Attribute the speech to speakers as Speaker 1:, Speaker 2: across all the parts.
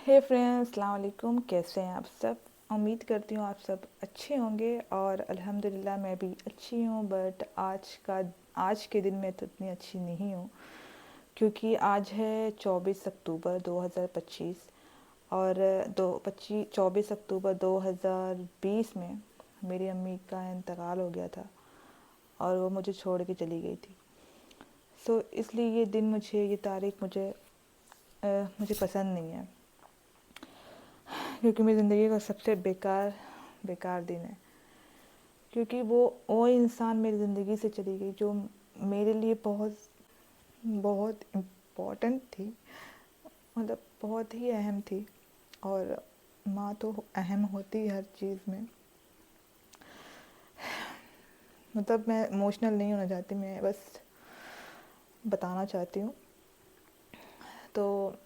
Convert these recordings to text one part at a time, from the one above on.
Speaker 1: हे friends, अस्सलाम वालेकुम। कैसे हैं आप सब? उम्मीद करती हूँ आप सब अच्छे होंगे और अल्हम्दुलिल्लाह मैं भी अच्छी हूँ। बट आज के दिन में तो इतनी अच्छी नहीं हूँ, क्योंकि आज है 24 अक्टूबर 2025 और दो पच्चीस 24 अक्टूबर 2020 में मेरी अम्मी का इंतकाल हो गया था और वो मुझे छोड़ के चली गई थी। इसलिए ये दिन ये तारीख मुझे पसंद नहीं है, क्योंकि मेरी ज़िंदगी का सबसे बेकार बेकार दिन है। क्योंकि वो इंसान मेरी ज़िंदगी से चली गई जो मेरे लिए बहुत बहुत इम्पोर्टेंट थी, मतलब बहुत ही अहम थी। और माँ तो अहम होती है हर चीज़ में। मतलब मैं इमोशनल नहीं होना चाहती, मैं बस बताना चाहती हूँ। तो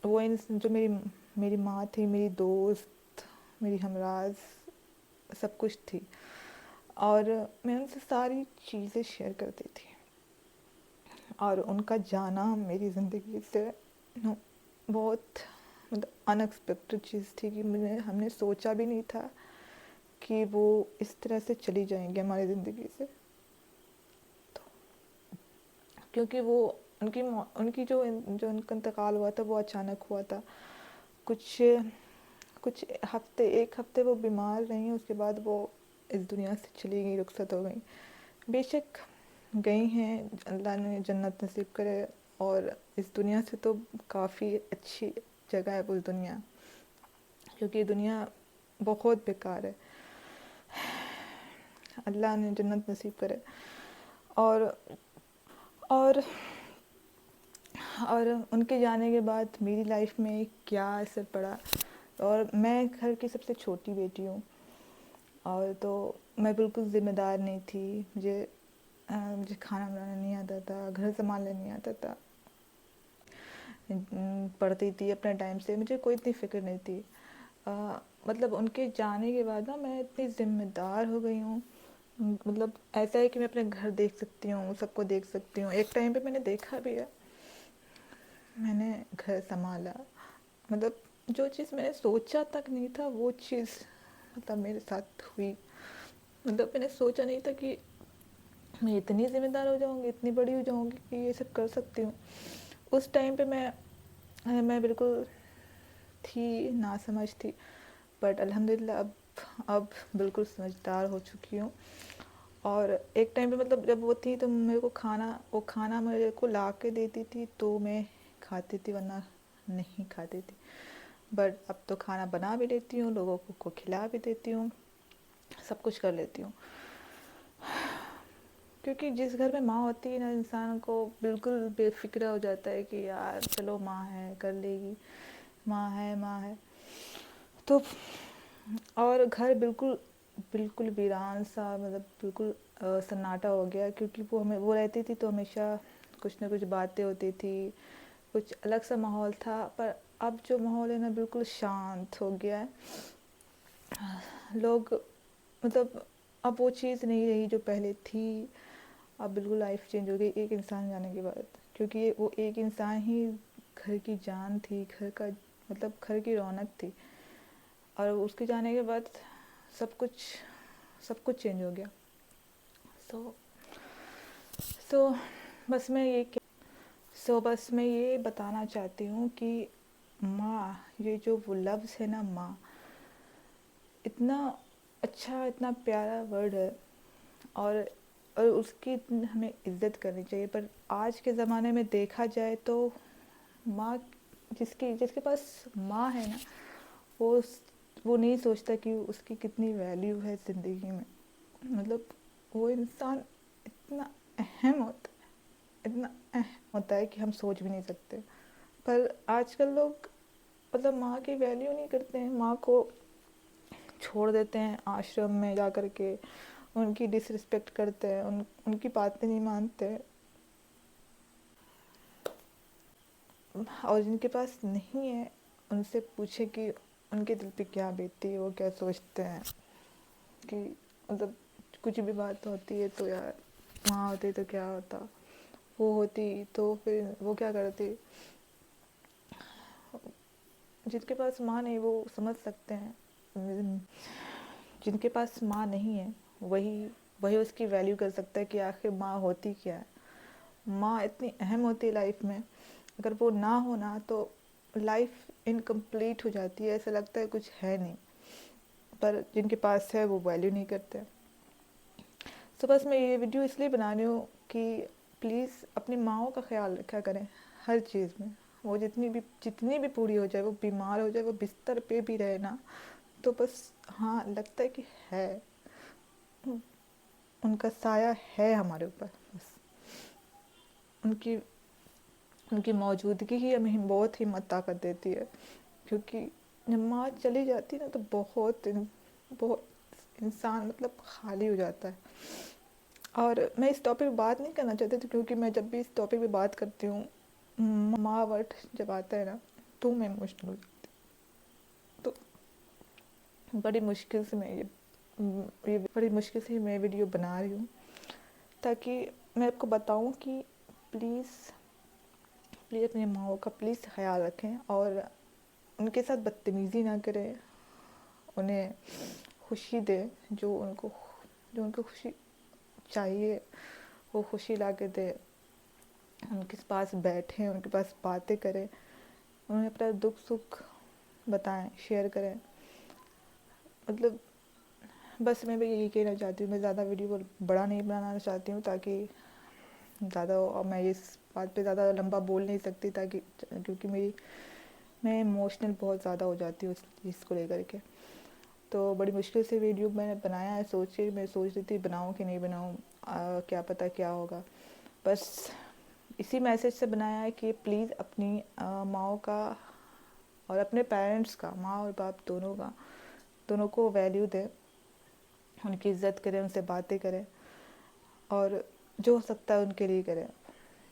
Speaker 1: जो मेरी माँ थी, मेरी दोस्त, मेरी हमराज, सब कुछ थी। और मैं उनसे सारी चीज़ें शेयर करती थी, और उनका जाना मेरी ज़िंदगी से नो बहुत मतलब अनएक्सपेक्टेड चीज़ थी कि हमने सोचा भी नहीं था कि वो इस तरह से चली जाएंगी हमारी ज़िंदगी से। तो क्योंकि वो उनकी जो उनका इंतकाल हुआ था वो अचानक हुआ था। कुछ कुछ एक हफ्ते वो बीमार रहीं, उसके बाद वो इस दुनिया से चली गई, रुखसत हो गई। बेशक गई हैं, अल्लाह ने जन्नत नसीब करे। और इस दुनिया से तो काफ़ी अच्छी जगह है वो दुनिया, क्योंकि ये दुनिया बहुत बेकार है। अल्लाह ने जन्नत नसीब करे। और और और उनके जाने के बाद मेरी लाइफ में क्या असर पड़ा। और मैं घर की सबसे छोटी बेटी हूँ, और तो मैं बिल्कुल ज़िम्मेदार नहीं थी। मुझे खाना बनाना नहीं आता था, घर संभालना नहीं आता था। पढ़ती थी अपने टाइम से, मुझे कोई इतनी फ़िक्र नहीं थी। मतलब उनके जाने के बाद ना मैं इतनी ज़िम्मेदार हो गई हूँ। मतलब ऐसा है कि मैं अपने घर देख सकती हूँ, सबको देख सकती हूँ। एक टाइम पे मैंने देखा भी है, मैंने घर संभाला। मतलब जो चीज़ मैंने सोचा तक नहीं था वो चीज़ मतलब मेरे साथ हुई। मतलब मैंने सोचा नहीं था कि मैं इतनी ज़िम्मेदार हो जाऊँगी, इतनी बड़ी हो जाऊँगी कि ये सब कर सकती हूँ। उस टाइम पे मैं बिल्कुल थी नासमझ थी। बट अल्हम्दुलिल्लाह अब बिल्कुल समझदार हो चुकी हूँ। और एक टाइम पे मतलब जब वो थी तो वो खाना मेरे को ला के देती थी तो मैं खाती थी, वरना नहीं खाती थी। बट अब तो खाना बना भी लेती हूँ, लोगों को खिला भी देती हूँ, सब कुछ कर लेती हूँ। क्योंकि जिस घर में माँ होती है ना, इंसान को बिल्कुल बेफिक्र हो जाता है कि यार चलो माँ है, कर लेगी, माँ है। तो और घर बिल्कुल बिल्कुल वीरान सा, मतलब बिल्कुल सन्नाटा हो गया। क्योंकि वो रहती थी तो हमेशा कुछ ना कुछ बातें होती थी, कुछ अलग सा माहौल था। पर अब जो माहौल है ना, बिल्कुल शांत हो गया है। लोग मतलब अब वो चीज़ नहीं रही जो पहले थी। अब बिल्कुल लाइफ चेंज हो गई एक इंसान जाने के बाद। क्योंकि वो एक इंसान ही घर की जान थी, घर का मतलब घर की रौनक थी। और उसके जाने के बाद सब कुछ सब कुछ चेंज हो गया। सो सो बस मैं ये बस मैं ये बताना चाहती हूँ कि माँ, ये जो वो लफ्ज़ है ना माँ, इतना अच्छा, इतना प्यारा वर्ड है। और उसकी हमें इज़्ज़त करनी चाहिए। पर आज के ज़माने में देखा जाए तो माँ, जिसके पास माँ है ना, वो वो नहीं सोचता कि उसकी कितनी वैल्यू है ज़िंदगी में। मतलब वो इंसान इतना अहम होता है, इतना अहम होता है कि हम सोच भी नहीं सकते। पर आजकल लोग मतलब माँ की वैल्यू नहीं करते हैं, माँ को छोड़ देते हैं आश्रम में जा कर के, उनकी डिसरिस्पेक्ट करते हैं, उनकी बातें नहीं मानते। और जिनके पास नहीं है उनसे पूछे कि उनके दिल पे क्या बीतती है, वो क्या सोचते हैं। कि मतलब कुछ भी बात होती है तो यार माँ होती तो क्या होता, वो होती तो फिर वो क्या करती। جن کے پاس ماں نہیں وہ سمجھ سکتے ہیں، جن کے پاس ماں نہیں ہے وہی اس کی ویلیو کر سکتا ہے کہ آخر ماں ہوتی کیا ہے۔ ماں اتنی اہم ہوتی ہے لائف میں، اگر وہ نہ ہونا تو لائف انکمپلیٹ ہو جاتی ہے، ایسا لگتا ہے کچھ ہے نہیں، پر جن کے پاس ہے وہ ویلیو نہیں کرتے۔ تو بس میں یہ ویڈیو اس لیے بنا رہی ہوں کہ پلیز اپنی ماؤں کا خیال رکھا کریں ہر چیز میں، وہ جتنی بھی پوری ہو جائے، وہ بیمار ہو جائے، وہ بستر پہ بھی رہے نا، تو بس ہاں لگتا ہے کہ ہے ان کا سایہ ہے ہمارے اوپر، بس ان کی موجودگی ہی ہمیں بہت ہمت طاقت دیتی ہے، کیونکہ جب ماں چلی جاتی ہے نا تو بہت انسان مطلب خالی ہو جاتا ہے۔ اور میں اس ٹاپک پہ بات نہیں کرنا چاہتی تھی، کیونکہ میں جب بھی اس ٹاپک پہ بات کرتی ہوں ماں ورڈ جب آتا ہے نا تو میں ایموشنل ہو جاتی ہوں۔ تو بڑی مشکل سے میں ویڈیو بنا رہی ہوں، تاکہ میں آپ کو بتاؤں کہ پلیز اپنی ماؤں کا پلیز خیال رکھیں، اور ان کے ساتھ بدتمیزی نہ کریں، انہیں خوشی دیں، جو ان کو خوشی چاہیے وہ خوشی لا کے دے، ان کے پاس بیٹھیں، ان کے پاس باتیں کریں، انہیں اپنا دکھ سکھ بتائیں، شیئر کریں۔ مطلب بس میں بھی یہی کہنا چاہتی ہوں، میں زیادہ ویڈیو بڑا نہیں بنانا چاہتی ہوں، تاکہ اور میں اس بات پہ زیادہ لمبا بول نہیں سکتی، کیونکہ میں ایموشنل بہت زیادہ ہو جاتی ہوں اس چیز کو لے کر کے۔ تو بڑی مشکل سے ویڈیو میں نے بنایا ہے، میں سوچ رہی تھی بناؤں کہ نہیں بناؤں، کیا پتہ کیا ہوگا۔ بس اسی میسج سے بنایا ہے کہ پلیز اپنی ماؤں کا اور اپنے پیرنٹس کا، ماں اور باپ دونوں کو ویلیو دیں، ان کی عزت کریں، ان سے باتیں کریں، اور جو ہو سکتا ہے ان کے لیے کریں،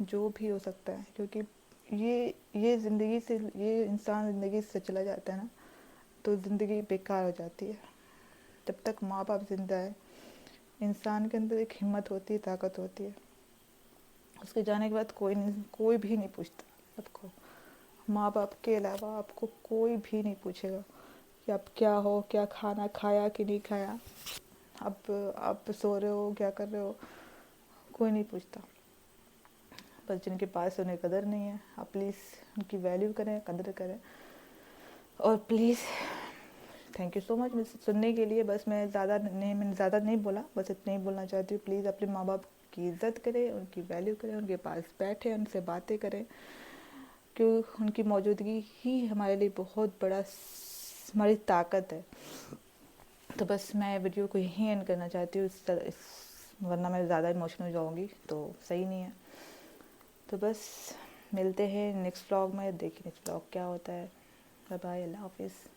Speaker 1: جو بھی ہو سکتا ہے، کیونکہ یہ انسان زندگی سے چلا جاتا ہے نا تو زندگی بیکار ہو جاتی ہے۔ جب تک ماں باپ زندہ ہے انسان کے اندر ایک ہمت ہوتی ہے، طاقت ہوتی ہے، اس کے جانے کے بعد کوئی بھی نہیں پوچھتا آپ کو، ماں باپ کے علاوہ آپ کو کوئی بھی نہیں پوچھے گا کہ آپ کیا ہو، کیا کھانا کھایا کہ نہیں کھایا، اب آپ سو رہے ہو، کیا کر رہے ہو، کوئی نہیں پوچھتا۔ بس جن کے پاس انہیں قدر نہیں ہے، آپ پلیز ان کی ویلیو کریں، قدر کریں، اور پلیز تھینک یو سو مچ مجھے سننے کے لیے۔ بس میں نے زیادہ نہیں بولا، بس اتنا ہی بولنا چاہتی ہوں، پلیز اپنے ماں باپ کی عزت کریں، ان کی ویلیو کریں، ان کے پاس بیٹھیں، ان سے باتیں کریں، کیوں ان کی موجودگی ہی ہمارے لیے بہت بڑا ہماری طاقت ہے۔ تو بس میں ویڈیو کو یہیں اینڈ کرنا چاہتی ہوں، ورنہ میں زیادہ ایموشنل ہو جاؤں گی تو صحیح نہیں ہے۔ تو بس ملتے ہیں نیکسٹ ولاگ میں، دیکھیں نیکسٹ ولاگ کیا ہوتا ہے۔ بائے بائے، اللہ حافظ۔